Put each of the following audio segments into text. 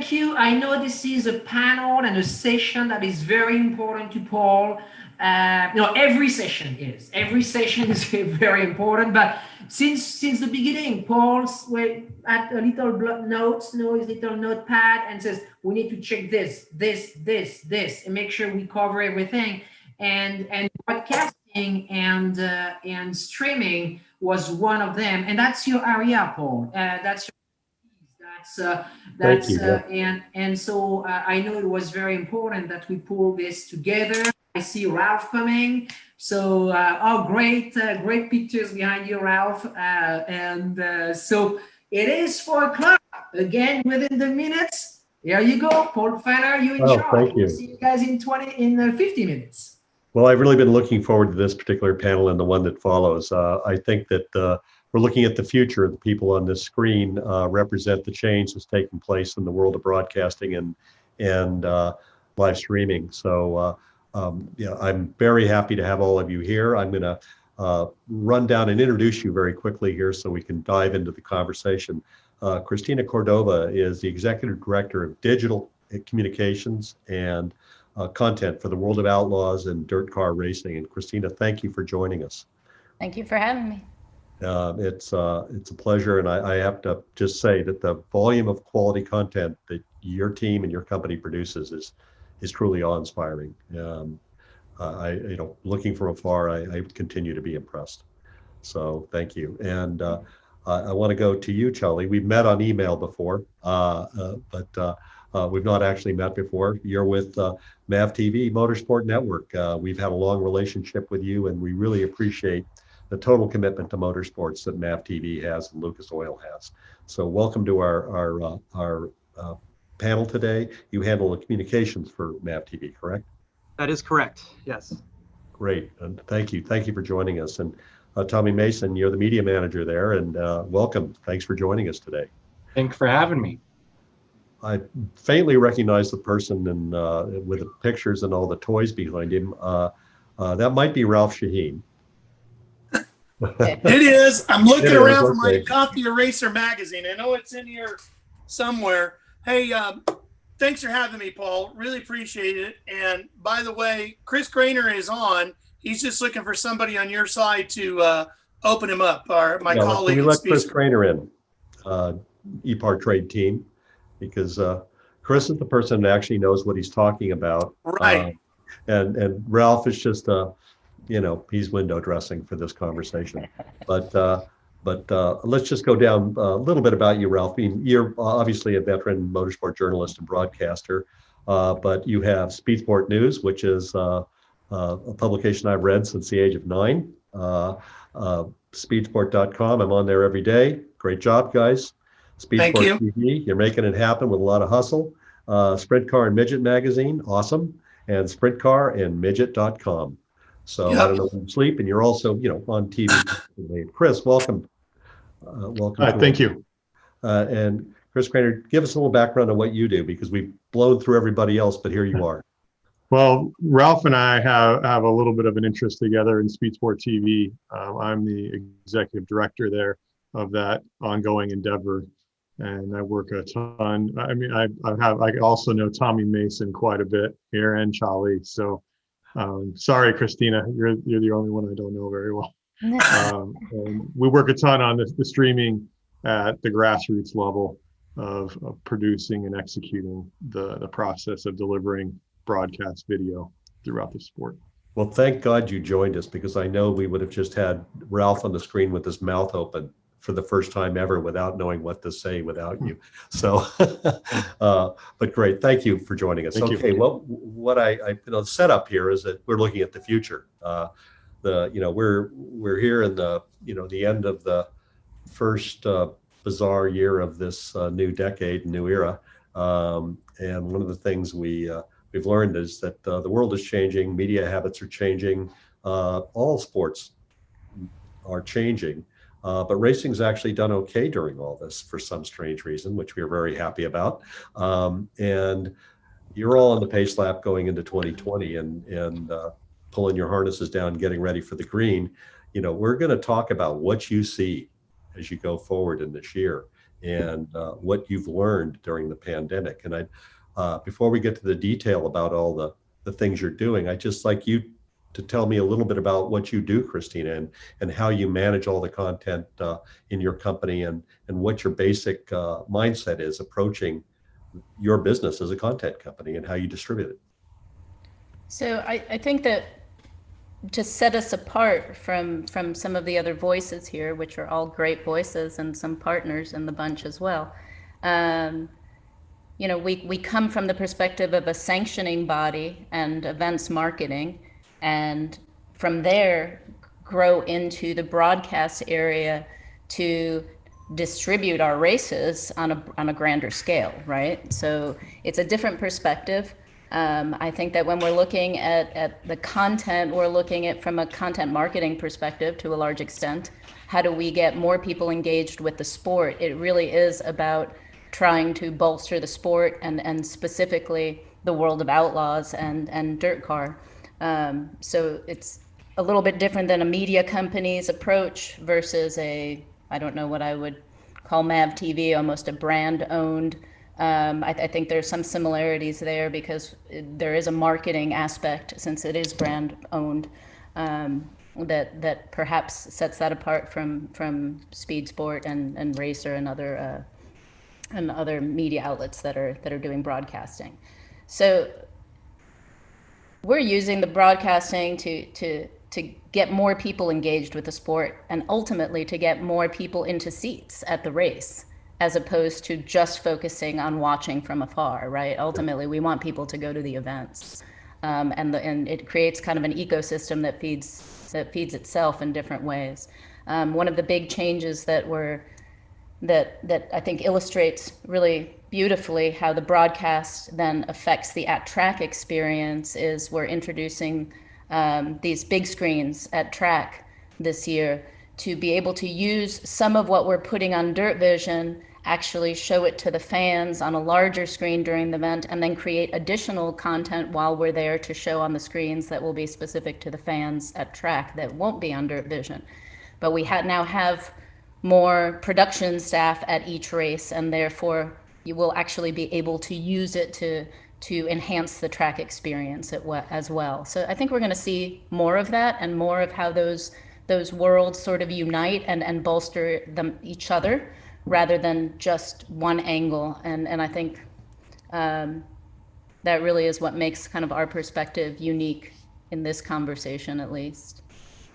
thank you. I know this is a panel and a session that is very important to Paul. Every session is very important. But since the beginning, Paul's at a little notes, his little notepad, and says we need to check this, and make sure we cover everything. And broadcasting and streaming was one of them, and that's your area, Paul. Thank you. And so I know it was very important that we pull this together. I see Ralph coming. So great pictures behind you, Ralph. So it is 4:00 again within the minutes. Here you go, Paul Fenner. You in charge. Thank you. We'll see you guys in 50 minutes. Well, I've really been looking forward to this particular panel and the one that follows. I think that we're looking at the future. The people on this screen represent the change that's taking place in the world of broadcasting and live streaming. So, I'm very happy to have all of you here. I'm going to run down and introduce you very quickly here so we can dive into the conversation. Christina Cordova is the Executive Director of Digital Communications and content for the World of Outlaws and Dirt Car Racing. And Christina, thank you for joining us. Thank you for having me. It's a pleasure, and I have to just say that the volume of quality content that your team and your company produces is truly awe-inspiring. Looking from afar, I continue to be impressed. So thank you. And I want to go to you, Charlie. We've met on email before, but we've not actually met before. You're with MAV TV Motorsport Network. We've had a long relationship with you, and we really appreciate the total commitment to motorsports that MAV TV has and Lucas Oil has. So welcome to our panel today. You handle the communications for MAV TV, correct? That is correct, yes. Great, and thank you for joining us. And Tommy Mason, you're the media manager there, and welcome. Thanks for joining us today. Thanks for having me. I faintly recognize the person with the pictures and all the toys behind him. That might be Ralph Shaheen. It is. I'm looking around for my Coffee Eraser magazine. I know it's in here somewhere. Hey, thanks for having me, Paul. Really appreciate it. And by the way, Chris Craner is on. He's just looking for somebody on your side to open him up. My colleague. Can we let Chris Craner in, EPARTRADE team, because Chris is the person that actually knows what he's talking about. Right. And Ralph is just he's window dressing for this conversation. But let's just go down a little bit about you, Ralph. I mean, you're obviously a veteran motorsport journalist and broadcaster, but you have Speed Sport News, which is a publication I've read since the age of 9. Speedsport.com. I'm on there every day. Great job, guys. Speed Sport TV, you're making it happen with a lot of hustle. Sprint Car and Midget magazine, awesome. And Sprint Car and Midget.com. So I don't know when you sleep, and you're also, on TV. Chris, welcome. Welcome. Thank you. And Chris Craner, give us a little background on what you do, because we've blown through everybody else, but here you are. Well, Ralph and I have a little bit of an interest together in Speed Sport TV. I'm the executive director there of that ongoing endeavor, and I work a ton. I mean, I also know Tommy Mason quite a bit here, and Charlie. So. Sorry, Christina, you're the only one I don't know very well. And we work a ton on the streaming at the grassroots level of producing and executing the process of delivering broadcast video throughout the sport. Well, thank God you joined us, because I know we would have just had Ralph on the screen with his mouth open for the first time ever without knowing what to say without you. So, but great. Thank you for joining us. Thank okay. You. Well, what I set up here is that we're looking at the future. We're here in the end of the first bizarre year of this new decade, new era. And one of the things we've learned is that the world is changing. Media habits are changing. All sports are changing. But racing's actually done okay during all this for some strange reason, which we are very happy about. And you're all on the pace lap going into 2020 and pulling your harnesses down, getting ready for the green. We're going to talk about what you see as you go forward in this year. and what you've learned during the pandemic. And before we get to the detail about all the things you're doing, I'd just like you to tell me a little bit about what you do, Christina, and how you manage all the content in your company, and what your basic mindset is approaching your business as a content company and how you distribute it. So I think that to set us apart from some of the other voices here, which are all great voices and some partners in the bunch as well, we come from the perspective of a sanctioning body and events marketing, and from there grow into the broadcast area to distribute our races on a grander scale, right? So it's a different perspective. I think that when we're looking at the content, we're looking at from a content marketing perspective to a large extent. How do we get more people engaged with the sport? It really is about trying to bolster the sport and specifically the world of outlaws and dirt car. So it's a little bit different than a media company's approach versus I don't know what I would call MAV TV, almost a brand owned. I think there's some similarities there because there is a marketing aspect, since it is brand owned, that perhaps sets that apart from Speed Sport and Racer and other media outlets that are doing broadcasting. So we're using the broadcasting to get more people engaged with the sport, and ultimately to get more people into seats at the race, as opposed to just focusing on watching from afar, right? Ultimately, we want people to go to the events, and it creates kind of an ecosystem that feeds itself in different ways. One of the big changes that I think illustrates really beautifully how the broadcast then affects the at-track experience is we're introducing these big screens at track this year to be able to use some of what we're putting on Dirt Vision, actually show it to the fans on a larger screen during the event, and then create additional content while we're there to show on the screens that will be specific to the fans at track that won't be on Dirt Vision. But we now have more production staff at each race, and therefore you will actually be able to use it to enhance the track experience as well. So I think we're going to see more of that, and more of how those worlds sort of unite and bolster each other, rather than just one angle. And I think that really is what makes kind of our perspective unique in this conversation, at least.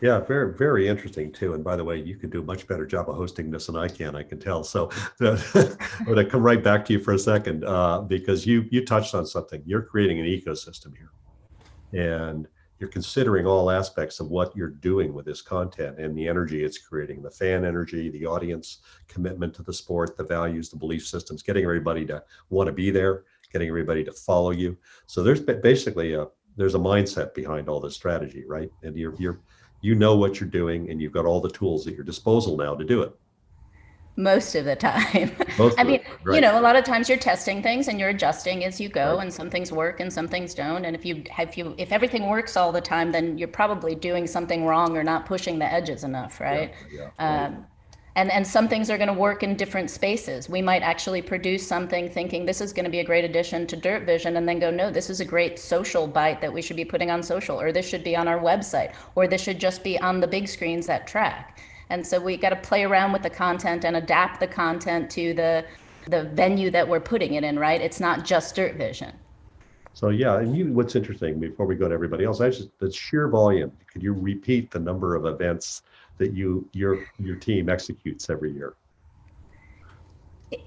Yeah, very, very interesting too. And by the way, you could do a much better job of hosting this than I can tell. So I'm going to come right back to you for a second, because you touched on something. You're creating an ecosystem here, and you're considering all aspects of what you're doing with this content and the energy it's creating, the fan energy, the audience commitment to the sport, the values, the belief systems, getting everybody to want to be there, getting everybody to follow you. So there's basically there's a mindset behind all this strategy, right? And you know what you're doing, and you've got all the tools at your disposal now to do it. Most of the time. Most I of mean, it, right. a lot of times you're testing things and you're adjusting as you go, Right. and some things work and some things don't. And if everything works all the time, then you're probably doing something wrong or not pushing the edges enough, right? Yeah, right. And some things are going to work in different spaces. We might actually produce something thinking this is going to be a great addition to Dirt Vision, and then go, no, this is a great social bite that we should be putting on social, or this should be on our website, or this should just be on the big screens at track. And so we got to play around with the content and adapt the content to the venue that we're putting it in, right? It's not just Dirt Vision. So yeah, and what's interesting, before we go to everybody else, the sheer volume. Could you repeat the number of events that your team executes every year?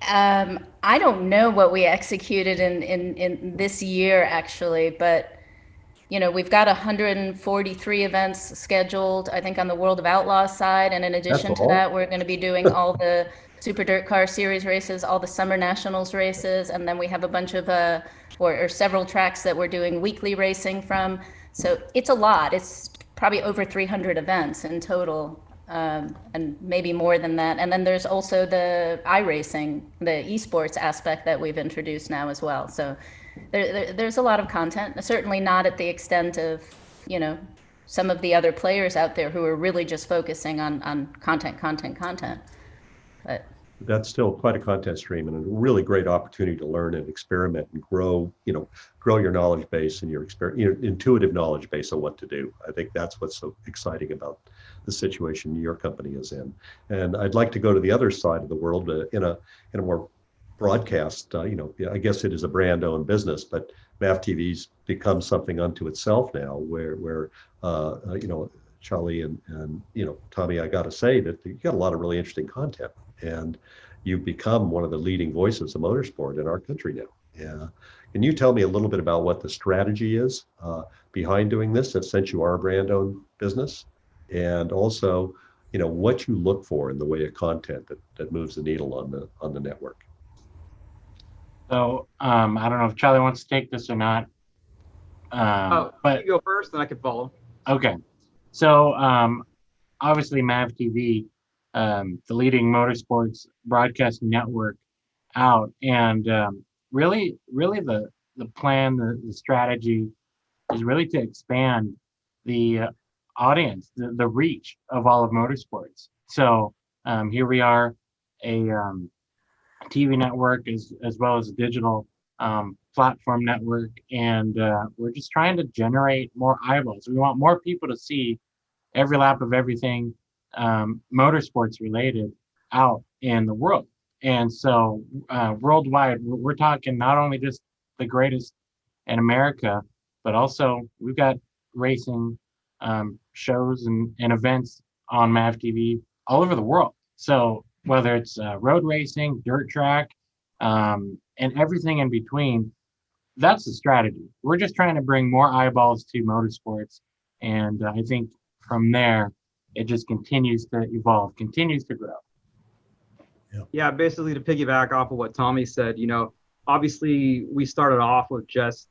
I don't know what we executed in this year, actually, but we've got 143 events scheduled, I think, on the World of Outlaws side. And in addition to that, we're going to be doing all the Super Dirt Car Series races, all the Summer Nationals races. And then we have a bunch of, or several tracks that we're doing weekly racing from. So it's a lot. It's probably over 300 events in total, and maybe more than that. And then there's also the iRacing, the esports aspect that we've introduced now as well. So there's a lot of content, certainly not at the extent of, some of the other players out there who are really just focusing on content. But that's still quite a content stream and a really great opportunity to learn and experiment and grow, grow your knowledge base and your intuitive knowledge base of what to do. I think that's what's so exciting about the situation your company is in. And I'd like to go to the other side of the world in a more broadcast, I guess it is a brand owned business, but MAV TV's become something unto itself now where Charlie and Tommy, I got to say that you got a lot of really interesting content, and you've become one of the leading voices of motorsport in our country now. Yeah. Can you tell me a little bit about what the strategy is behind doing this, since you are a brand-owned business, and also, what you look for in the way of content that moves the needle on the network? So I don't know if Charlie wants to take this or not. But you go first, then I can follow. Okay. So obviously MAV TV, the leading motorsports broadcast network out, and really the plan, the strategy is really to expand the audience, the reach of all of motorsports. So here we are, a TV network as well as a digital platform network, and we're just trying to generate more eyeballs. We want more people to see every lap of everything motorsports related out in the world. And so worldwide, we're talking not only just the greatest in America, but also we've got racing shows and events on MAV TV all over the world. So whether it's road racing, dirt track, and everything in between, that's the strategy. We're just trying to bring more eyeballs to motorsports. And I think from there, it just continues to evolve, continues to grow. Yeah, basically to piggyback off of what Tommy said, obviously we started off with just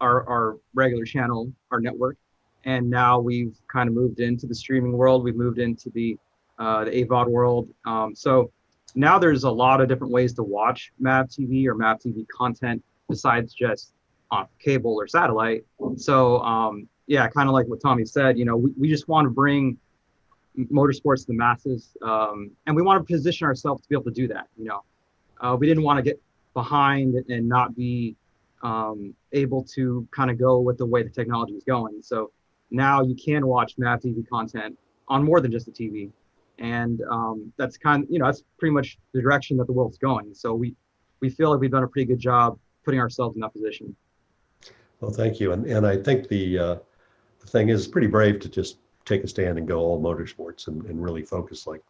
our regular channel, our network, and now we've kind of moved into the streaming world. We've moved into the AVOD world. So now there's a lot of different ways to watch MAV TV or MAV TV content besides just on cable or satellite. So yeah, kind of like what Tommy said, we just want to bring motorsports to the masses, and we want to position ourselves to be able to do that. We didn't want to get behind and not be able to kind of go with the way the technology is going. So now you can watch MAV TV content on more than just the TV, and that's that's pretty much the direction that the world's going. So we feel like we've done a pretty good job putting ourselves in that position. Well, thank you. And I think the thing is pretty brave to just take a stand and go all motorsports and really focus like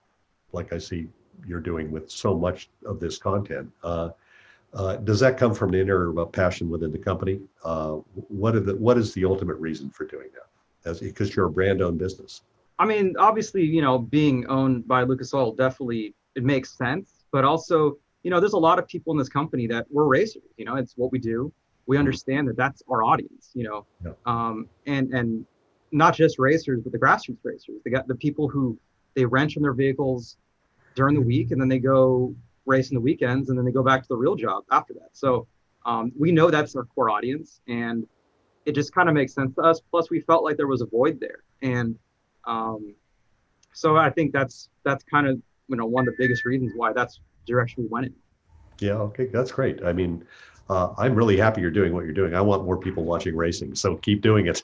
I see you're doing with so much of this content. Does that come from an inner passion within the company? What is the ultimate reason for doing that? Because you're a brand-owned business. I mean, obviously, being owned by Lucas Oil, definitely it makes sense. But also, there's a lot of people in this company that we're racers. It's what we do. We understand that that's our audience. Yeah. And not just racers, but the grassroots racers. They got the people who they rent from their vehicles during the week, and then they go race in the weekends, and then they go back to the real job after that. So we know that's our core audience, and it just kind of makes sense to us. Plus, we felt like there was a void there, and so I think that's kind of one of the biggest reasons why that's the direction we went in. Yeah. Okay. That's great. I mean, I'm really happy you're doing what you're doing. I want more people watching racing, so keep doing it.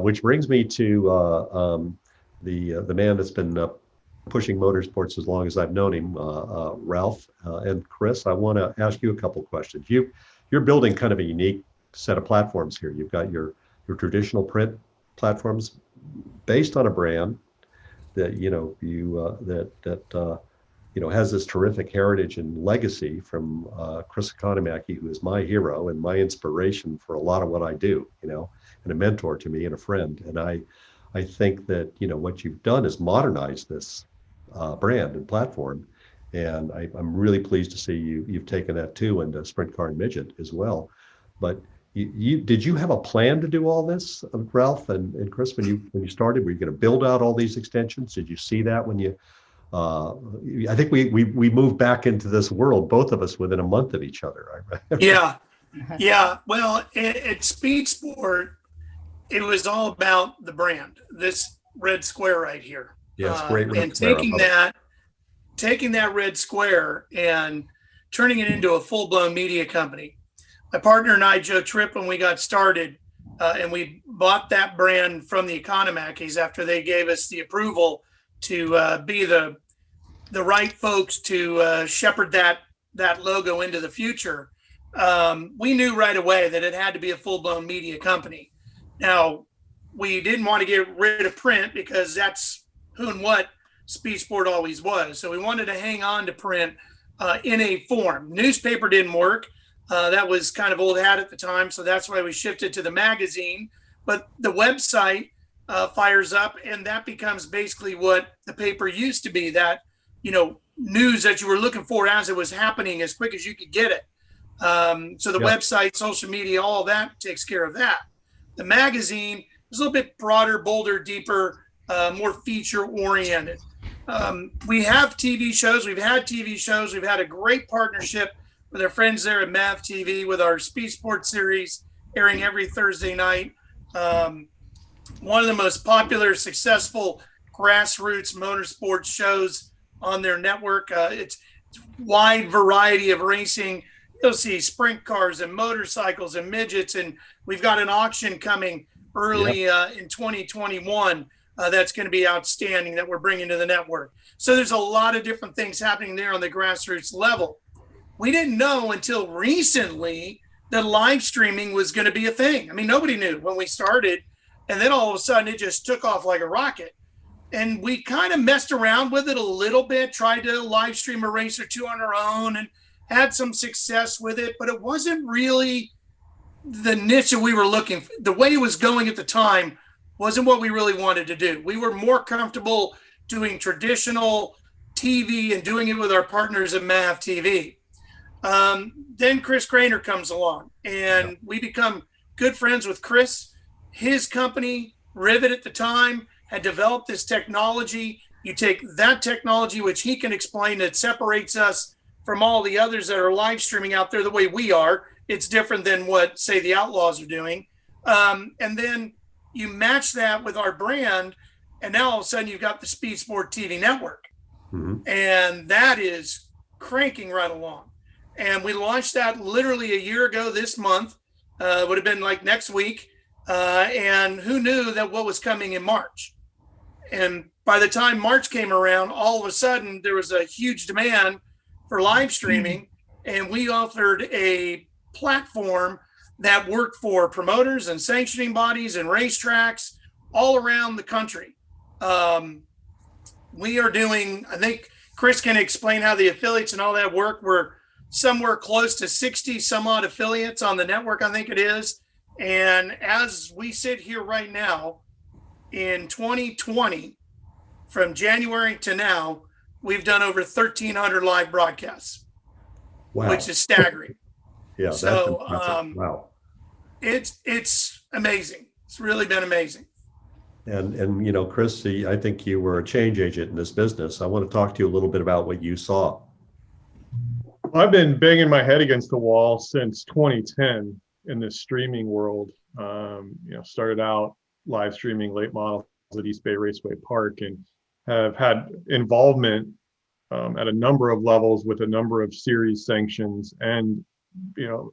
Which brings me to the man that's been pushing motorsports as long as I've known him, Ralph and Chris. I want to ask you a couple of questions. You're building kind of a unique set of platforms here. You've got your traditional print platforms based on a brand that has this terrific heritage and legacy from Chris Economaki, who is my hero and my inspiration for a lot of what I do, and a mentor to me and a friend. And I think that, what you've done is modernize this brand and platform. And I'm really pleased to see you've taken that too into Sprint Car and Midget as well. But did you have a plan to do all this, Ralph and Chris, when you started? Were you going to build out all these extensions? Did you see that when you I think we moved back into this world, both of us, within a month of each other. Yeah. Well, at Speed Sport, it was all about the brand. This red square right here. Yeah, it's great. And taking that taking that red square and turning it into a full-blown media company. My partner and I, Joe Tripp, when we got started, and we bought that brand from the Economackies after they gave us the approval to be the right folks to shepherd that logo into the future. We knew right away that it had to be a full-blown media company. Now, we didn't want to get rid of print because that's who and what Speed Sport always was. So we wanted to hang on to print in a form. Newspaper didn't work. That was kind of old hat at the time. So that's why we shifted to the magazine. But the website fires up, and that becomes basically what the paper used to be, that, news that you were looking for as it was happening as quick as you could get it. So the website, social media, all that takes care of that. The magazine is a little bit broader, bolder, deeper, more feature oriented. We have TV shows. We've had TV shows. We've had a great partnership with our friends there at MAV TV with our Speed Sports series airing every Thursday night. One of the most popular, successful grassroots motorsports shows on their network. It's wide variety of racing. You'll see sprint cars and motorcycles and midgets, and we've got an auction coming early in 2021 that's going to be outstanding that we're bringing to the network. So there's a lot of different things happening there on the grassroots level. We didn't know until recently that live streaming was going to be a thing. I mean, nobody knew when we started, and then all of a sudden it just took off like a rocket. And we kind of messed around with it a little bit, tried to live stream a race or two on our own and had some success with it, but it wasn't really the niche that we were looking for. The way it was going at the time wasn't what we really wanted to do. We were more comfortable doing traditional TV and doing it with our partners at MAV TV. Then Chris Grainer comes along, and we become good friends with Chris. His company, Rivet at the time, had developed this technology. You take that technology, which he can explain, that separates us from all the others that are live streaming out there the way we are. It's different than what, say, the Outlaws are doing. And then you match that with our brand, and now all of a sudden you've got the Speed Sport TV network. Mm-hmm. And that is cranking right along. And we launched that literally a year ago this month. Would have been like next week. And who knew that what was coming in March? And by the time March came around, all of a sudden there was a huge demand for live streaming, and we offered a platform that worked for promoters and sanctioning bodies and racetracks all around the country. We are doing, I think Chris can explain how the affiliates and all that work. We're somewhere close to 60 some odd affiliates on the network, I think it is. And as we sit here right now in 2020, from January to now, we've done over 1,300 live broadcasts, which is staggering. Yeah, so wow. It's amazing. It's really been amazing. And Chris, I think you were a change agent in this business. I want to talk to you a little bit about what you saw. I've been banging my head against the wall since 2010 in this streaming world. Started out live streaming late models at East Bay Raceway Park, and have had involvement at a number of levels with a number of series sanctions and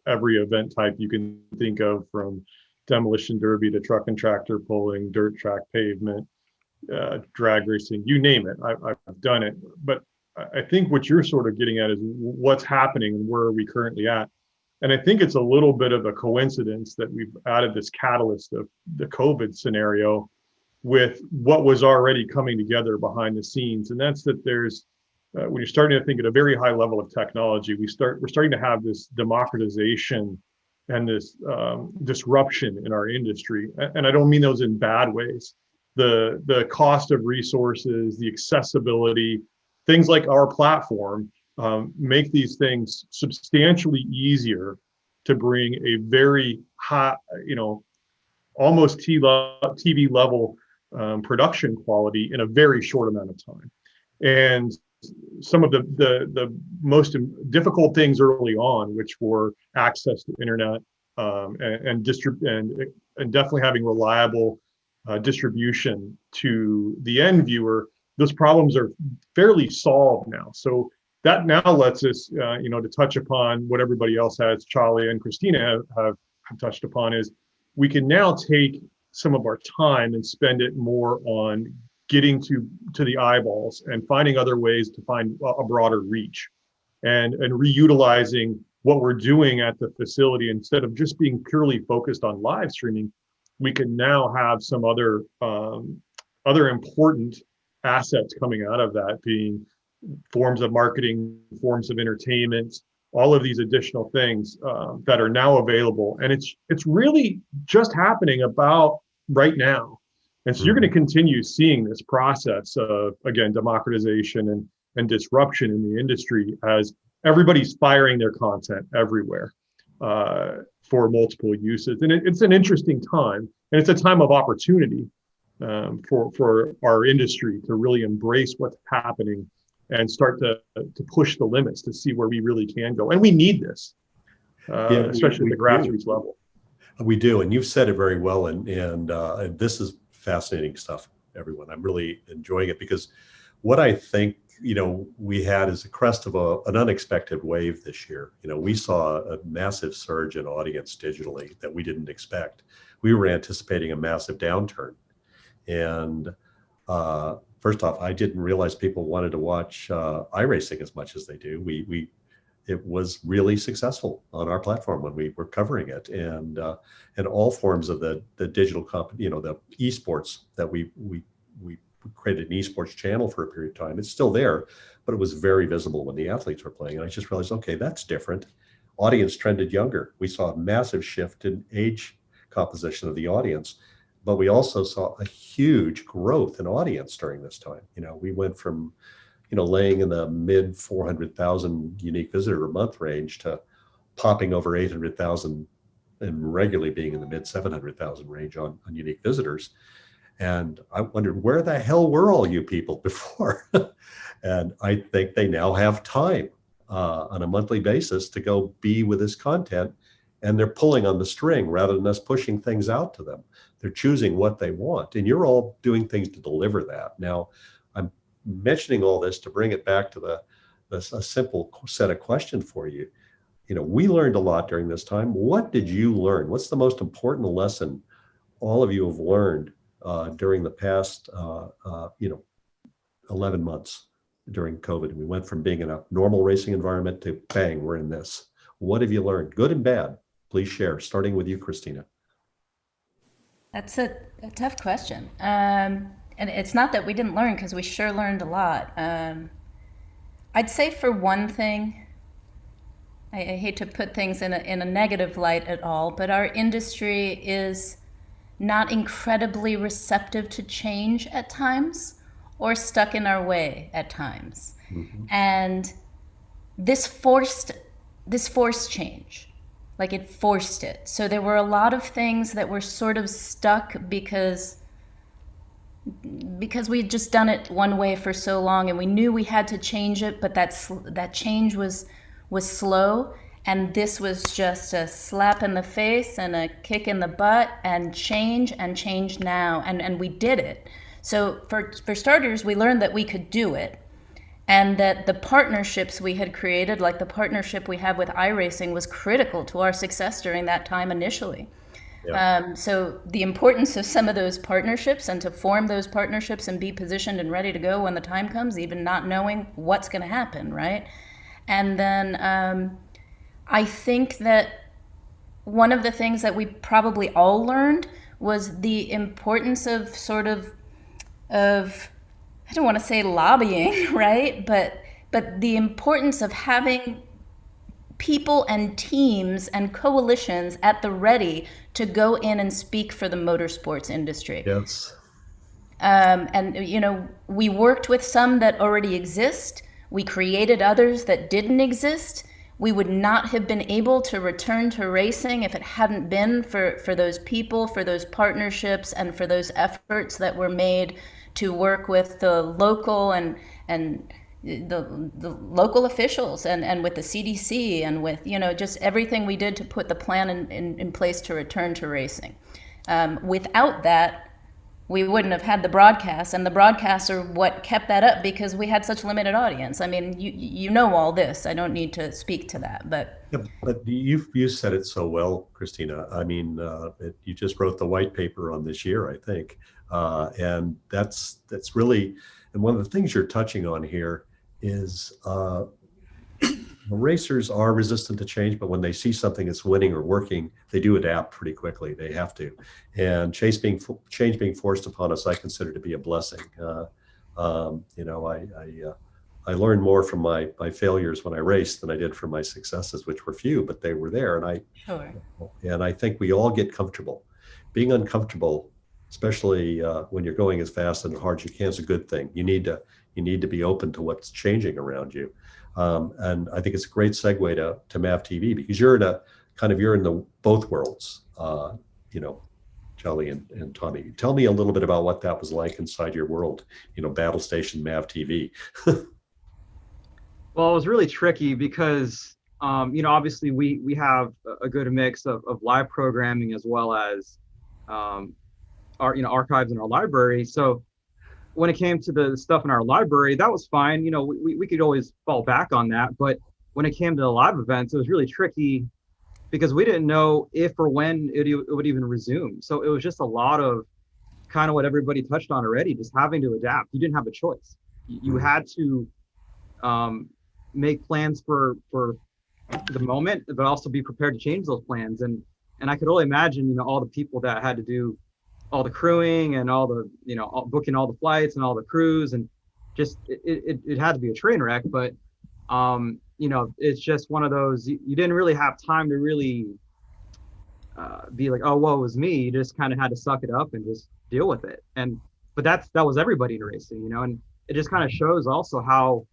every event type you can think of, from demolition derby to truck and tractor pulling, dirt track pavement, drag racing, you name it. I've done it. But I think what you're sort of getting at is what's happening and where are we currently at. And I think it's a little bit of a coincidence that we've added this catalyst of the COVID scenario with what was already coming together behind the scenes. And that's that there's, when you're starting to think at a very high level of technology, we're starting to have this democratization and this disruption in our industry. And I don't mean those in bad ways. The cost of resources, the accessibility, things like our platform make these things substantially easier to bring a very high, almost TV level production quality in a very short amount of time. And some of the most difficult things early on, which were access to internet and definitely having reliable distribution to the end viewer, those problems are fairly solved now. So that now lets us, to touch upon what everybody else has, Charlie and Christina have touched upon, is we can now take some of our time and spend it more on getting to the eyeballs and finding other ways to find a broader reach, and reutilizing what we're doing at the facility. Instead of just being purely focused on live streaming, we can now have some other important assets coming out of that, being forms of marketing, forms of entertainment, all of these additional things that are now available. And it's really just happening about right now. And so you're going to continue seeing this process of, again, democratization and disruption in the industry as everybody's firing their content everywhere for multiple uses. And it's an interesting time, and it's a time of opportunity for our industry to really embrace what's happening and start to push the limits to see where we really can go. And we need this, especially at the grassroots level. We do, and you've said it very well, and this is fascinating stuff, everyone. I'm really enjoying it, because what I think we had is a crest of an unexpected wave this year. We saw a massive surge in audience digitally that we didn't expect. We were anticipating a massive downturn, and first off, I didn't realize people wanted to watch iRacing as much as they do. It was really successful on our platform when we were covering it, and all forms of the digital the esports that we created an esports channel for a period of time. It's still there, but it was very visible when the athletes were playing. And I just realized, okay, that's different. Audience trended younger. We saw a massive shift in age composition of the audience, but we also saw a huge growth in audience during this time. We went from laying in the mid 400,000 unique visitor a month range to popping over 800,000 and regularly being in the mid 700,000 range on unique visitors. And I wondered, where the hell were all you people before? And I think they now have time on a monthly basis to go be with this content, and they're pulling on the string rather than us pushing things out to them. They're choosing what they want, and you're all doing things to deliver that. Now, I'm mentioning all this to bring it back to a simple set of questions for you. We learned a lot during this time. What did you learn? What's the most important lesson all of you have learned during the past 11 months during COVID? We went from being in a normal racing environment to bang, we're in this. What have you learned, good and bad? Please share, starting with you, Christina. That's a tough question. And it's not that we didn't learn, because we sure learned a lot. I'd say, for one thing, I hate to put things in a negative light at all, but our industry is not incredibly receptive to change at times, or stuck in our way at times. Mm-hmm. And this forced change. Like, it forced it. So there were a lot of things that were sort of stuck because we had just done it one way for so long, and we knew we had to change it, but that change was slow. And this was just a slap in the face and a kick in the butt, and change now. And we did it. So for starters, we learned that we could do it, and that the partnerships we had created, like the partnership we have with iRacing, was critical to our success during that time initially. Yeah. So the importance of some of those partnerships, and to form those partnerships and be positioned and ready to go when the time comes, even not knowing what's going to happen, right? And then I think that one of the things that we probably all learned was the importance of I don't want to say lobbying, right? But the importance of having people and teams and coalitions at the ready to go in and speak for the motorsports industry. Yes. And we worked with some that already exist. We created others that didn't exist. We would not have been able to return to racing if it hadn't been for those people, for those partnerships, and for those efforts that were made to work with the local and the local officials, and with the CDC, and with just everything we did to put the plan in place to return to racing. Without that, we wouldn't have had the broadcasts, and the broadcasts are what kept that up because we had such limited audience. I mean, you know all this. I don't need to speak to that, but Yeah, but you said it so well, Christina. I mean, you just wrote the white paper on this year, I think, and that's really, and one of the things you're touching on here is racers are resistant to change, but when they see something that's winning or working, they do adapt pretty quickly. They have to, and change being forced upon us, I consider to be a blessing. You know, I learned more from my failures when I raced than I did from my successes, which were few, but they were there. And I think we all get comfortable. Being uncomfortable, especially when you're going as fast and hard as you can, is a good thing. You need to be open to what's changing around you. And I think it's a great segue to MAV TV, because you're in the both worlds, you know, Charlie and Tommy. Tell me a little bit about what that was like inside your world, you know, Battle Station MAV TV. Well, it was really tricky because, you know, obviously we have a good mix of live programming as well as our, you know, archives in our library. So when it came to the stuff in our library, that was fine. You know, we could always fall back on that. But when it came to the live events, it was really tricky because we didn't know if or when it would even resume. So it was just a lot of kind of what everybody touched on already, just having to adapt. You didn't have a choice. You had to make plans for the moment, but also be prepared to change those plans. And I could only imagine, you know, all the people that had to do all the crewing and all the, you know, booking all the flights and all the crews, and just it had to be a train wreck. But you know, it's just one of those, you didn't really have time to really be like, oh, woe was me. You just kind of had to suck it up and just deal with it. But that was everybody in racing, you know, and it just kind of shows also how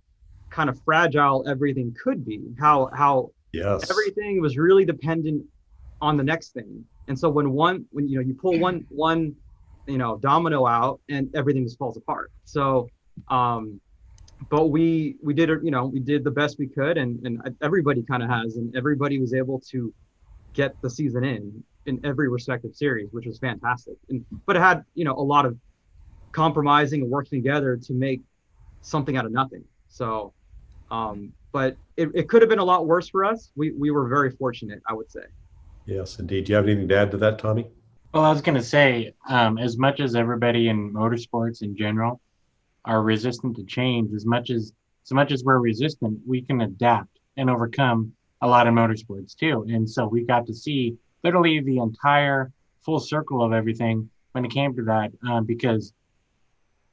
kind of fragile everything could be, how Yes. everything was really dependent on the next thing. And so when you know, you pull one you know, domino out and everything just falls apart. So but we did, you know, we did the best we could, and everybody kind of has, and everybody was able to get the season in every respective series, which was fantastic. But it had, you know, a lot of compromising and working together to make something out of nothing. So but it could have been a lot worse for us. We were very fortunate, I would say. Yes, indeed. Do you have anything to add to that, Tommy? Well, I was going to say, as much as everybody in motorsports in general are resistant to change, as much as we're resistant, we can adapt and overcome a lot of motorsports too. And so we got to see literally the entire full circle of everything when it came to that, because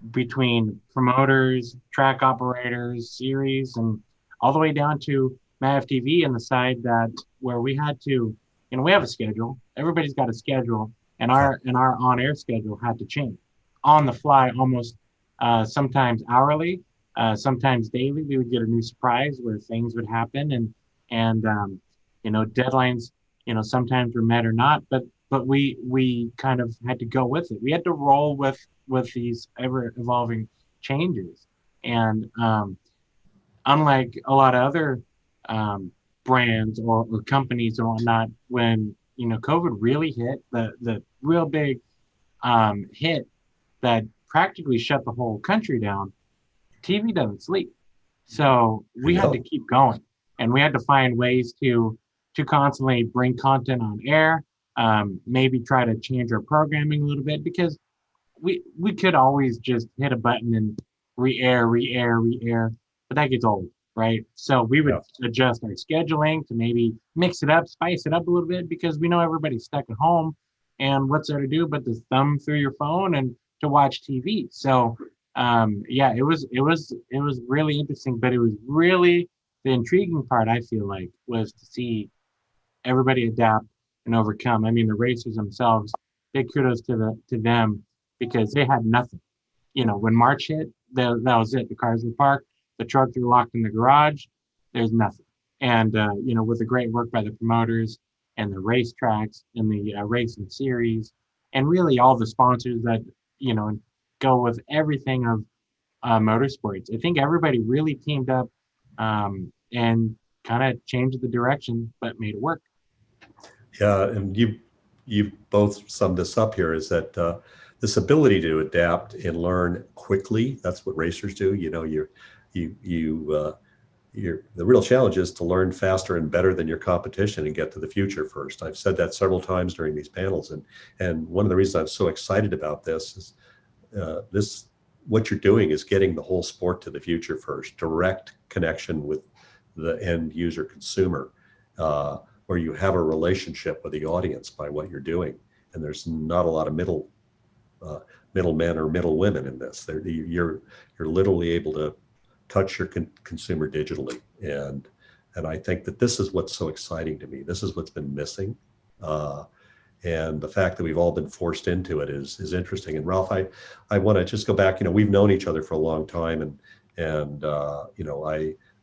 between promoters, track operators, series, and all the way down to MAV TV and the side that where we had to, you know, we have a schedule. Everybody's got a schedule, and our on-air schedule had to change on the fly, almost sometimes hourly, sometimes daily. We would get a new surprise where things would happen, and you know, deadlines, you know, sometimes were met or not, but we kind of had to go with it. We had to roll with these ever evolving changes, and unlike a lot of other brands or companies and whatnot, when, you know, COVID really hit, the real big hit that practically shut the whole country down, TV doesn't sleep. So we had to keep going, and we had to find ways to constantly bring content on air, maybe try to change our programming a little bit, because we could always just hit a button and re-air, but that gets old, right? So we would adjust our scheduling to maybe mix it up, spice it up a little bit, because we know everybody's stuck at home, and what's there to do but to thumb through your phone and to watch TV. So yeah, it was really interesting, but it was really the intriguing part, I feel like, was to see everybody adapt and overcome. I mean, the racers themselves, big kudos to them, because they had nothing. You know, when March hit, that was it. The cars were parked, the trucks were locked in the garage. There's nothing. And you know, with the great work by the promoters and the racetracks and the racing series, and really all the sponsors that, you know, go with everything of motorsports, I think everybody really teamed up and kind of changed the direction, but made it work. Yeah, and you both summed this up here, is that this ability to adapt and learn quickly. That's what racers do. You know, the real challenge is to learn faster and better than your competition and get to the future first. I've said that several times during these panels, and one of the reasons I'm so excited about this is what you're doing is getting the whole sport to the future first, direct connection with the end user consumer, where you have a relationship with the audience by what you're doing, and there's not a lot of middlemen or middle women in this. You're literally able to touch your consumer digitally, and I think that this is what's so exciting to me. This is what's been missing, and the fact that we've all been forced into it is interesting. And Ralph, I want to just go back. You know, we've known each other for a long time, and you know,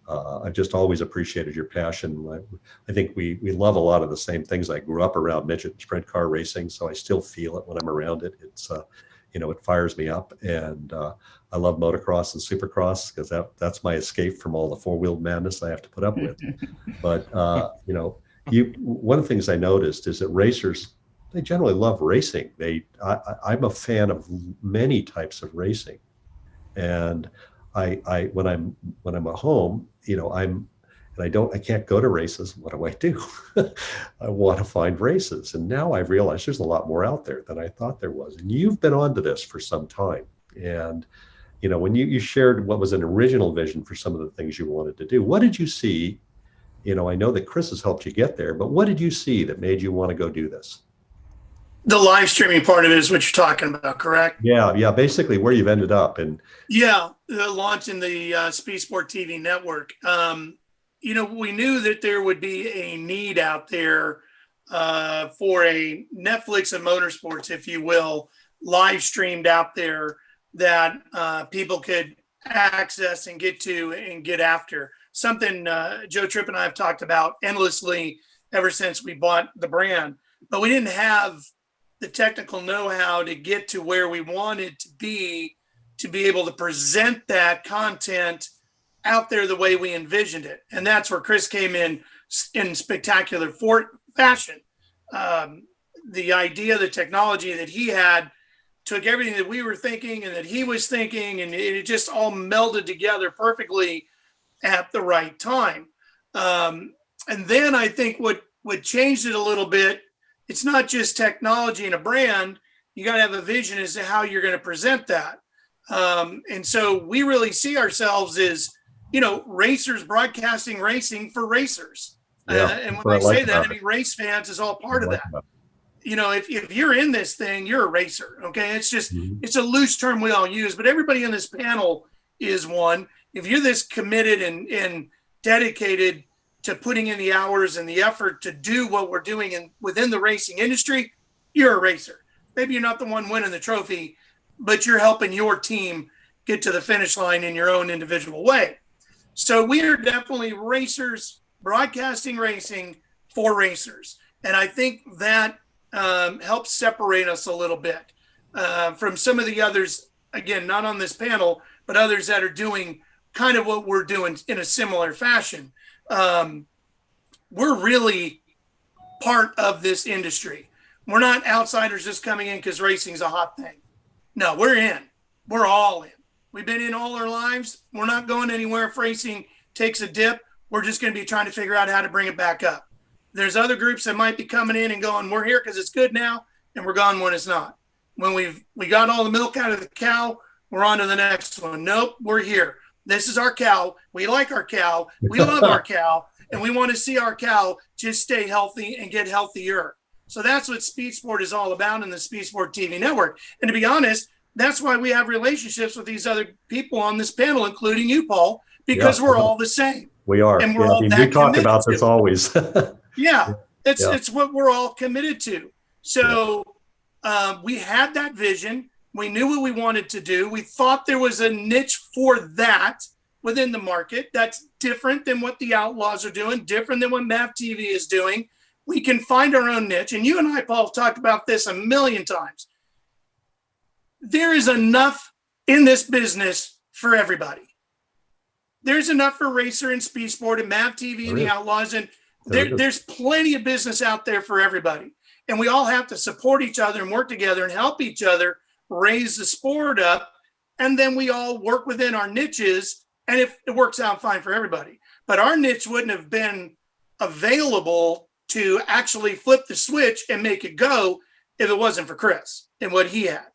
I've just always appreciated your passion. I think we love a lot of the same things. I grew up around midget and sprint car racing, so I still feel it when I'm around it. It's you know, it fires me up, and I love motocross and supercross because that's my escape from all the four-wheel madness I have to put up with. But you know, one of the things I noticed is that racers, they generally love racing. I'm a fan of many types of racing, and I when I'm at home, you know, I can't go to races. What do? I want to find races. And now I've realized there's a lot more out there than I thought there was. And you've been onto this for some time. And, you know, when you shared what was an original vision for some of the things you wanted to do, what did you see? You know, I know that Chris has helped you get there, but what did you see that made you want to go do this? The live streaming part of it is what you're talking about, correct? Yeah, basically where you've ended up. And yeah, the launch in the Speed Sport TV network. You know, we knew that there would be a need out there for a Netflix of motorsports, if you will, live streamed out there that people could access and get to and get after. Something Joe Tripp and I have talked about endlessly ever since we bought the brand. But we didn't have the technical know-how to get to where we wanted to be able to present that content out there the way we envisioned it. And that's where Chris came in spectacular fashion. The idea, the technology that he had took everything that we were thinking and that he was thinking, and it just all melded together perfectly at the right time. And then I think what changed it a little bit, it's not just technology and a brand, you got to have a vision as to how you're going to present that. And so we really see ourselves as, you know, racers broadcasting racing for racers. Yeah, and when I say that, I mean, race fans is all part of that. You know, if you're in this thing, you're a racer. Okay. It's just, it's a loose term we all use, but everybody in this panel is one. If you're this committed and dedicated to putting in the hours and the effort to do what we're doing within the racing industry, you're a racer. Maybe you're not the one winning the trophy, but you're helping your team get to the finish line in your own individual way. So we are definitely racers, broadcasting racing for racers. And I think that helps separate us a little bit from some of the others, again, not on this panel, but others that are doing kind of what we're doing in a similar fashion. We're really part of this industry. We're not outsiders just coming in because racing's a hot thing. No, we're in. We're all in. We've been in all our lives. We're not going anywhere if racing takes a dip. We're just going to be trying to figure out how to bring it back up. There's other groups that might be coming in and going, we're here because it's good now, and we're gone when it's not. When we got all the milk out of the cow, we're on to the next one. Nope, we're here. This is our cow. We like our cow. We love our cow, and we want to see our cow just stay healthy and get healthier. So that's what Speed Sport is all about in the Speed Sport TV network. And to be honest, that's why we have relationships with these other people on this panel, including you, Paul, because we're all the same. We are. And we're all that we talk committed about this to. always. It's what we're all committed to. So we had that vision. We knew what we wanted to do. We thought there was a niche for that within the market. That's different than what the Outlaws are doing, different than what MAV TV is doing. We can find our own niche. And you and I, Paul, have talked about this a million times. There is enough in this business for everybody. There's enough for Racer and Speed Sport and MAV TV and the Outlaws. And there's plenty of business out there for everybody. And we all have to support each other and work together and help each other raise the sport up, and then we all work within our niches, and if it works out fine for everybody. But our niche wouldn't have been available to actually flip the switch and make it go if it wasn't for Chris and what he had.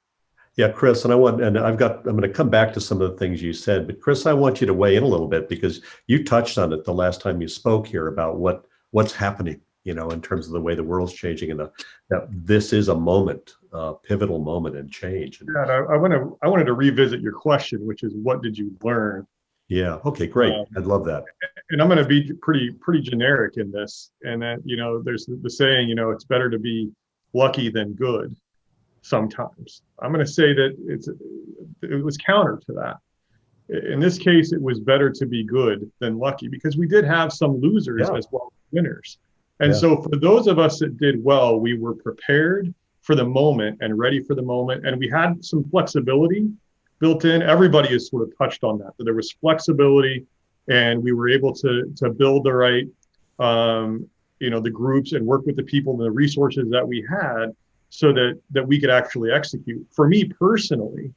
Yeah, Chris, and I'm going to come back to some of the things you said, but Chris, I want you to weigh in a little bit because you touched on it the last time you spoke here about what's happening, in terms of the way the world's changing, and that this is a moment, pivotal moment in change. And, Yeah, I wanted to revisit your question, which is, what did you learn? yeah. Okay, great. I'd love that. And I'm going to be pretty generic in this, and that there's the saying, it's better to be lucky than good. Sometimes I'm going to say that it was counter to that. In this case, it was better to be good than lucky, because we did have some losers as well as winners. And so for those of us that did well, we were prepared for the moment and ready for the moment. And we had some flexibility built in. Everybody has sort of touched on that there was flexibility, and we were able to build the right, the groups and work with the people and the resources that we had, so that we could actually execute. For me personally,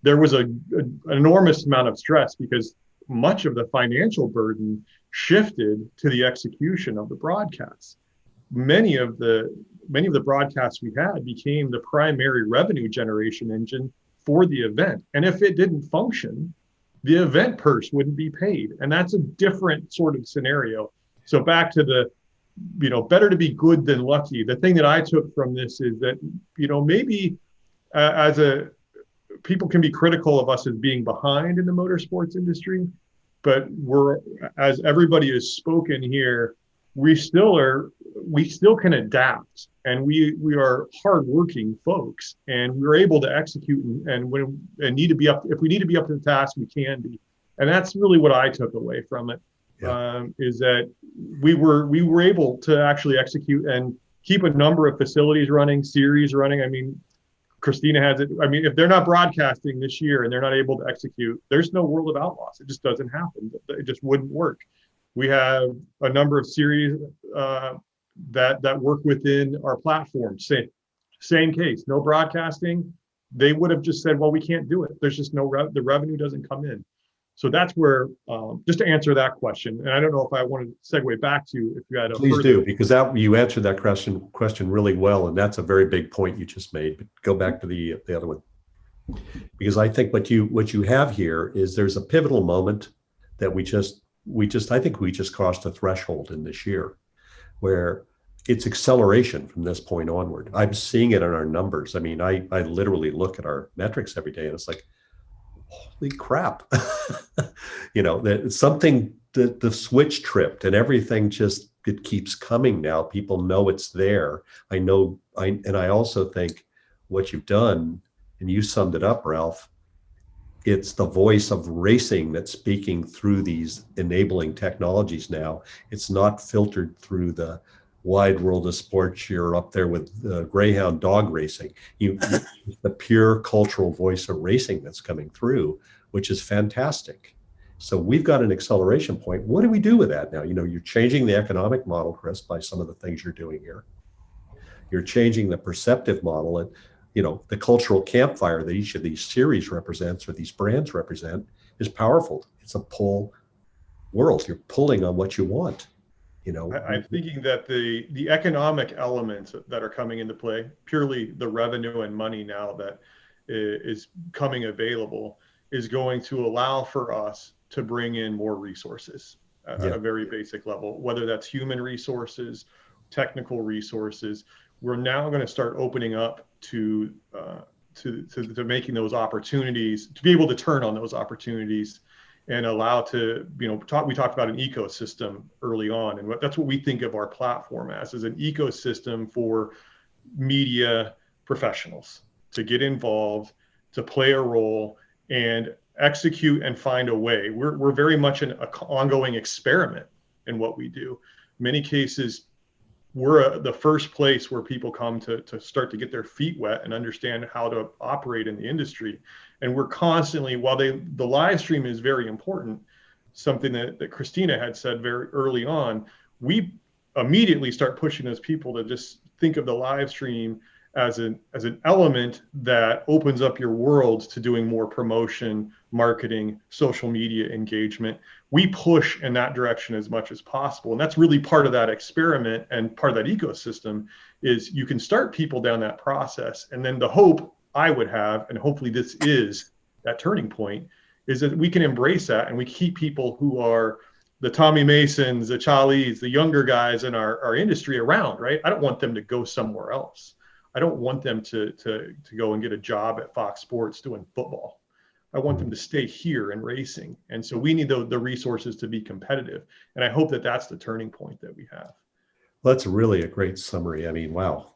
there was an enormous amount of stress, because much of the financial burden shifted to the execution of the broadcasts. Many of the broadcasts we had became the primary revenue generation engine for the event. And if it didn't function, the event purse wouldn't be paid. And that's a different sort of scenario. So back to the better to be good than lucky. The thing that I took from this is that, maybe people can be critical of us as being behind in the motorsports industry, but as everybody has spoken here, we still can adapt, and we are hardworking folks, and we're able to execute if we need to be up to the task, we can be. And that's really what I took away from it. Is that we were able to actually execute and keep a number of facilities running, series running. I mean, Christina has it. I mean, if they're not broadcasting this year and they're not able to execute, there's no World of Outlaws. It just doesn't happen. It just wouldn't work. We have a number of series that work within our platform. Same case, no broadcasting. They would have just said, well, we can't do it. There's just the revenue doesn't come in. So that's where, just to answer that question, and I don't know if I want to segue back to if you had a Please do, because you answered that question really well, and that's a very big point you just made. But go back to the other one, because I think what you have here is there's a pivotal moment that I think we just crossed a threshold in this year, where it's acceleration from this point onward. I'm seeing it in our numbers. I mean, I literally look at our metrics every day, and it's like, holy crap. That something, the switch tripped, and everything it keeps coming now. People know it's there. I also think what you've done, and you summed it up, Ralph, it's the voice of racing that's speaking through these enabling technologies now. It's not filtered through the wide world of sports. You're up there with greyhound dog racing. The pure cultural voice of racing that's coming through, which is fantastic. So we've got an acceleration point. What do we do with that now? You're changing the economic model, Chris, by some of the things you're doing here. You're changing the perceptive model, and the cultural campfire that each of these series represents, or these brands represent, is powerful. It's a pull world. You're pulling on what you want. I'm thinking that the economic elements that are coming into play, purely the revenue and money now that is coming available, is going to allow for us to bring in more resources at a very basic level, whether that's human resources, technical resources. We're now going to start opening up to making those opportunities, to be able to turn on those opportunities and allow to, we talked about an ecosystem early on, and that's what we think of our platform as an ecosystem for media professionals to get involved, to play a role, and execute and find a way. We're very much an ongoing experiment in what we do. In many cases, we're the first place where people come to start to get their feet wet and understand how to operate in the industry. And we're constantly, while the live stream is very important, something that Christina had said very early on, we immediately start pushing those people to just think of the live stream as an element that opens up your world to doing more promotion, marketing, social media engagement. We push in that direction as much as possible. And that's really part of that experiment and part of that ecosystem is you can start people down that process. And then the hope I would have, and hopefully this is that turning point, is that we can embrace that and we keep people who are the Tommy Masons, the Charlies, the younger guys in our industry around, right? I don't want them to go somewhere else. I don't want them to go and get a job at Fox Sports doing football. I want them to stay here in racing. And so we need the resources to be competitive. And I hope that that's the turning point that we have. Well, that's really a great summary. I mean, wow.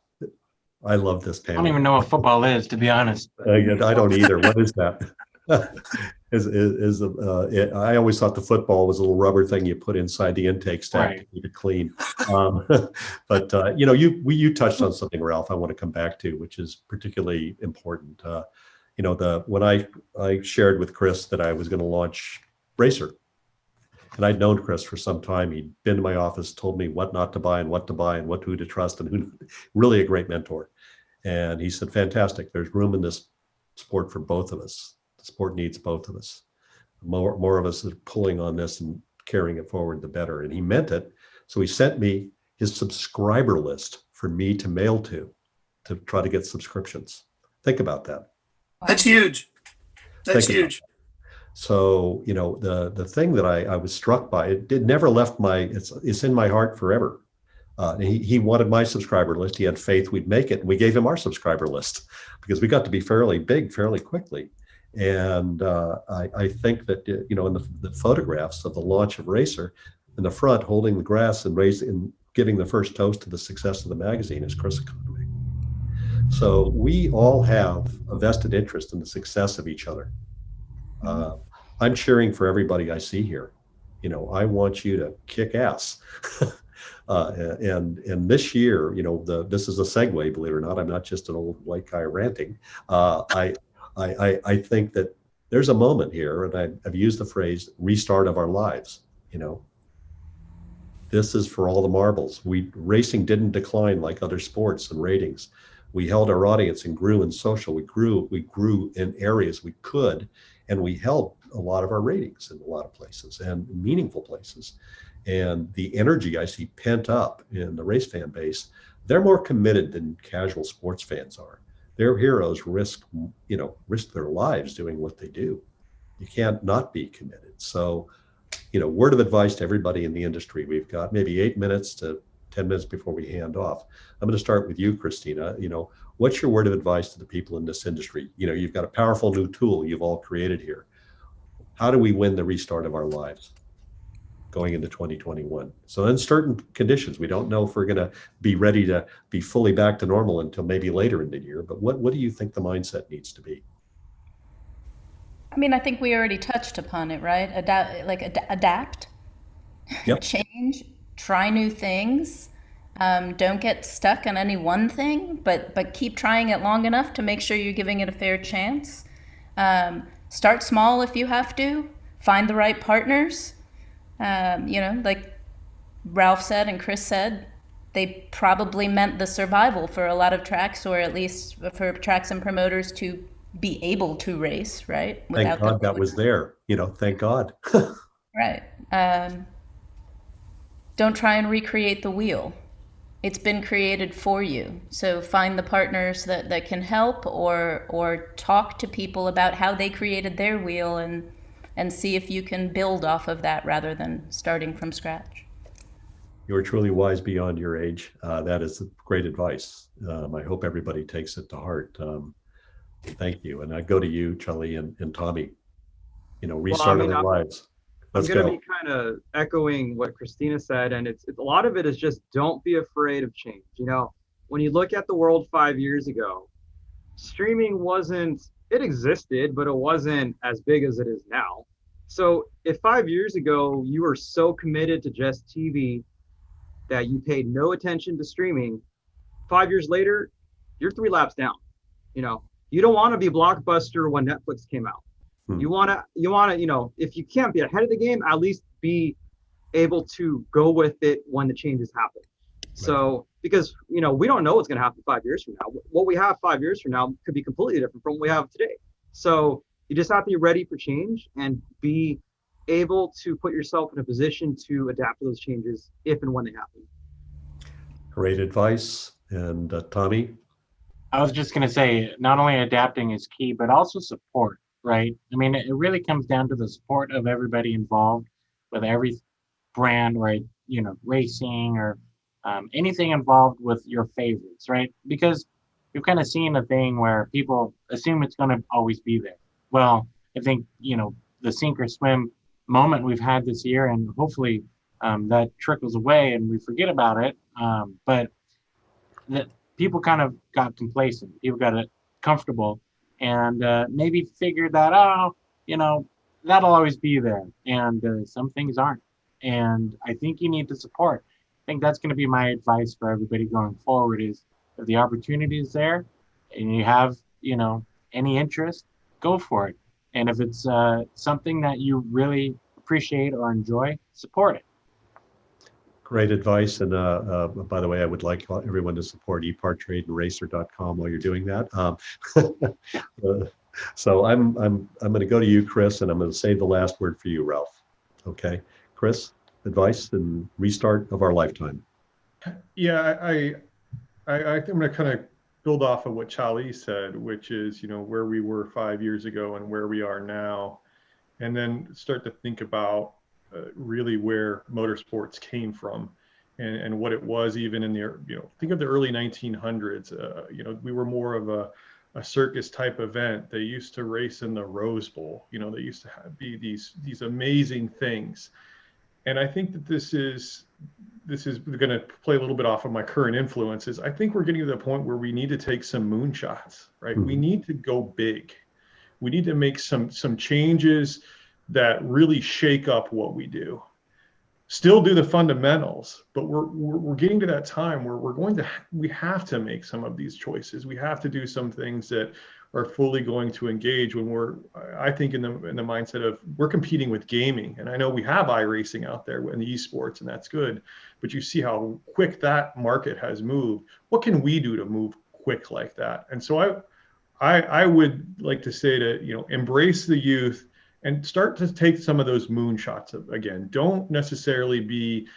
I love this I panel. don't even know what football is, to be honest. I don't either. What is that? I always thought the football was a little rubber thing you put inside the intake stack to keep it clean. But you touched on something, Ralph, I want to come back to, which is particularly important. When I shared with Chris that I was going to launch Racer, and I'd known Chris for some time. He'd been to my office, told me what not to buy and what to buy and who to trust and who. Really a great mentor. And he said, fantastic. There's room in this sport for both of us. The sport needs both of us. More of us are pulling on this and carrying it forward, the better. And he meant it. So he sent me his subscriber list for me to mail to try to get subscriptions. Think about that. That's huge. That's huge. So, the thing that I was struck by, it never left it's in my heart forever. He wanted my subscriber list. He had faith we'd make it. And we gave him our subscriber list because we got to be fairly big fairly quickly. And I think that, in the photographs of the launch of Racer, in the front, holding the grass and giving the first toast to the success of the magazine is Chris Economy. So we all have a vested interest in the success of each other. I'm cheering for everybody I see here. I want you to kick ass. And this year, this is a segue, believe it or not. I'm not just an old white guy ranting. I think that there's a moment here, and I've used the phrase restart of our lives. This is for all the marbles. Racing didn't decline like other sports and ratings. We held our audience and grew in social. We grew in areas we could, and we held a lot of our ratings in a lot of places and meaningful places. And the energy I see pent up in the race fan base, they're more committed than casual sports fans are. Their heroes risk their lives doing what they do. You can't not be committed. So, word of advice to everybody in the industry. We've got maybe 8 minutes to 10 minutes before we hand off. I'm going to start with you, Christina. What's your word of advice to the people in this industry? You've got a powerful new tool you've all created here. How do we win the restart of our lives going into 2021? So in certain conditions, we don't know if we're going to be ready to be fully back to normal until maybe later in the year. But what do you think the mindset needs to be? I mean, I think we already touched upon it, right? Adapt, Yep. Change, try new things. Don't get stuck on any one thing, but keep trying it long enough to make sure you're giving it a fair chance. Start small if you have to. Find the right partners. Like Ralph said and Chris said, they probably meant the survival for a lot of tracks, or at least for tracks and promoters to be able to race, right? Thank God that was there. Thank God. Right. Don't try and recreate the wheel. It's been created for you. So find the partners that can help, or talk to people about how they created their wheel and see if you can build off of that rather than starting from scratch. You are truly wise beyond your age. That is great advice. I hope everybody takes it to heart. Thank you. And I go to you, Charlie and Tommy. Restart our lives. Let's I'm going go. to be kind of echoing what Christina said, and it's a lot of it is just don't be afraid of change. When you look at the world 5 years ago, streaming it existed, but it wasn't as big as it is now. So if 5 years ago you were so committed to just TV that you paid no attention to streaming, 5 years later, you're 3 laps down. You don't want to be Blockbuster when Netflix came out. You want to, if you can't be ahead of the game, at least be able to go with it when the changes happen. Right. So because we don't know what's going to happen 5 years from now. What we have 5 years from now could be completely different from what we have today. So you just have to be ready for change and be able to put yourself in a position to adapt to those changes if and when they happen. Great advice. And Tommy? I was just going to say, not only adapting is key, but also support, right? I mean, it really comes down to the support of everybody involved with every brand, right? Racing or anything involved with your favorites, right? Because you've kind of seen a thing where people assume it's going to always be there. Well, I think, the sink or swim moment we've had this year, and hopefully that trickles away and we forget about it. But that people kind of got complacent. People got comfortable and maybe figured that, that'll always be there. And some things aren't. And I think you need the support. I think that's going to be my advice for everybody going forward is if the opportunity is there and you have, any interest, go for it. And if it's something that you really appreciate or enjoy, support it. Great advice. And by the way, I would like everyone to support EPARTRADE and racer.com while you're doing that. So I'm going to go to you, Chris, and I'm going to save the last word for you, Ralph. Okay, Chris, advice and restart of our lifetime. Yeah, I think I'm going to kind of build off of what Charlie said, which is, where we were 5 years ago and where we are now, and then start to think about really where motorsports came from and what it was even in the, think of the early 1900s. We were more of a circus type event. They used to race in the Rose Bowl. They used to be these amazing things. And I think that this is going to play a little bit off of my current influences. I think we're getting to the point where we need to take some moonshots, right? Mm-hmm. We need to go big. We need to make some changes that really shake up what we do. Still do the fundamentals, but we're getting to that time where we have to make some of these choices. We have to do some things that are fully going to engage when we're, I think, in the mindset of we're competing with gaming. And I know we have iRacing out there in the esports, and that's good, but you see how quick that market has moved. What can we do to move quick like that? And so I would like to say to, embrace the youth and start to take some of those moonshots again. Don't necessarily be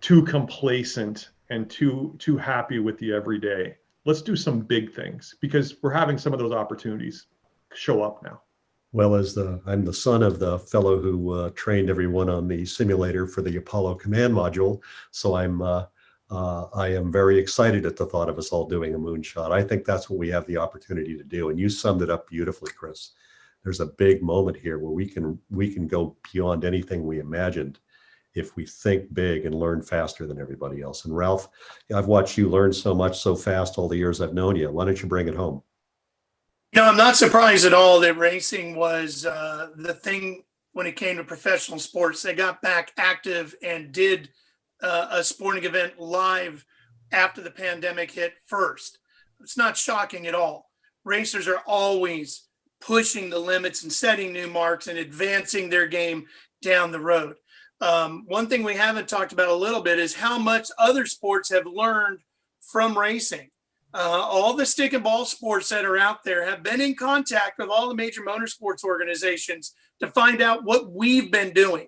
too complacent and too happy with the everyday. Let's do some big things because we're having some of those opportunities show up now. Well, I'm the son of the fellow who trained everyone on the simulator for the Apollo command module, so I am very excited at the thought of us all doing a moonshot. I think that's what we have the opportunity to do, and you summed it up beautifully, Chris. There's a big moment here where we can go beyond anything we imagined if we think big and learn faster than everybody else. And Ralph, I've watched you learn so much so fast all the years I've known you. Why don't you bring it home? I'm not surprised at all that racing was the thing when it came to professional sports. They got back active and did a sporting event live after the pandemic hit first. It's not shocking at all. Racers are always pushing the limits and setting new marks and advancing their game down the road. One thing we haven't talked about a little bit is how much other sports have learned from racing. All the stick and ball sports that are out there have been in contact with all the major motorsports organizations to find out what we've been doing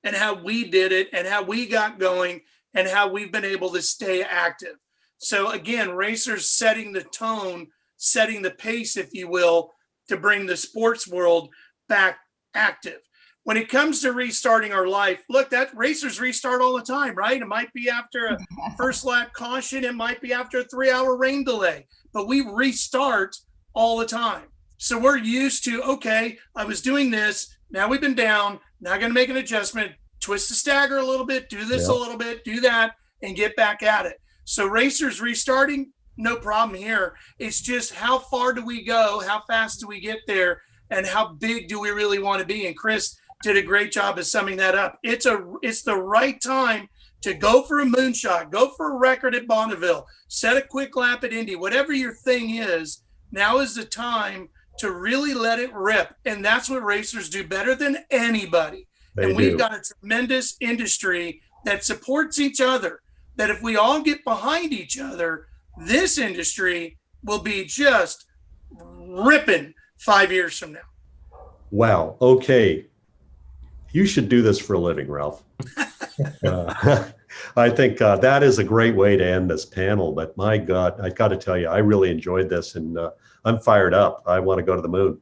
and how we did it and how we got going and how we've been able to stay active. So again, racers setting the tone, setting the pace, if you will, to bring the sports world back active. When it comes to restarting our life, look, that racers restart all the time, right? It might be after a first lap caution. It might be after a 3-hour rain delay, but we restart all the time. So we're used to, okay, I was doing this. Now we've been down. Now I'm going to make an adjustment, twist the stagger a little bit, do this a little bit, do that, and get back at it. So racers restarting, no problem here. It's just how far do we go? How fast do we get there? And how big do we really want to be? And Chris did a great job of summing that up. It's the right time to go for a moonshot, go for a record at Bonneville, set a quick lap at Indy, whatever your thing is. Now is the time to really let it rip. And that's what racers do better than anybody. We've got a tremendous industry that supports each other. that if we all get behind each other, this industry will be just ripping 5 years from now. Wow. Okay. You should do this for a living, Ralph. I think that is a great way to end this panel. But my God, I got to tell you, I really enjoyed this, and I'm fired up. I want to go to the moon.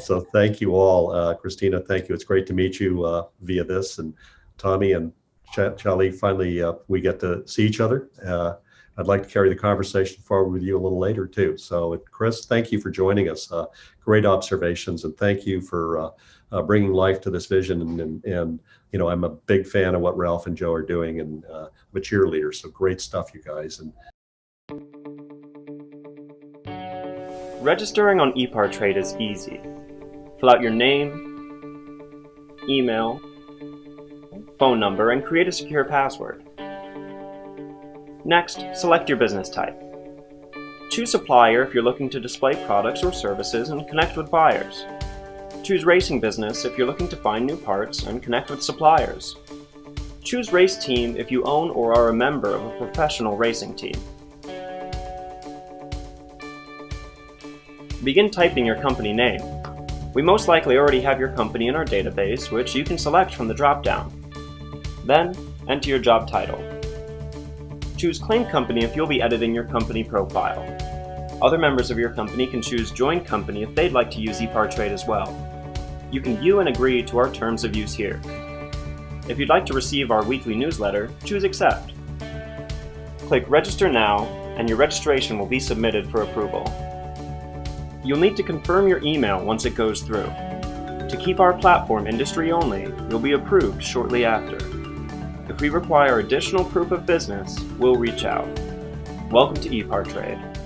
So thank you all. Christina, thank you. It's great to meet you via this. And Tommy and Charlie, finally, we get to see each other. I'd like to carry the conversation forward with you a little later too. So Chris, thank you for joining us. Great observations, and thank you for bringing life to this vision. And you know, I'm a big fan of what Ralph and Joe are doing, and I'm a cheerleader. So great stuff, you guys. And registering on EPARTRADE is easy. Fill out your name, email, phone number, and create a secure password. Next, select your business type. Choose supplier if you're looking to display products or services and connect with buyers. Choose racing business if you're looking to find new parts and connect with suppliers. Choose race team if you own or are a member of a professional racing team. Begin typing your company name. We most likely already have your company in our database, which you can select from the drop-down. Then, enter your job title. Choose Claim Company if you'll be editing your company profile. Other members of your company can choose Join Company if they'd like to use EPARTRADE as well. You can view and agree to our terms of use here. If you'd like to receive our weekly newsletter, choose Accept. Click Register Now, and your registration will be submitted for approval. You'll need to confirm your email once it goes through. To keep our platform industry only, you'll be approved shortly after. If we require additional proof of business, we'll reach out. Welcome to EPARTRADE.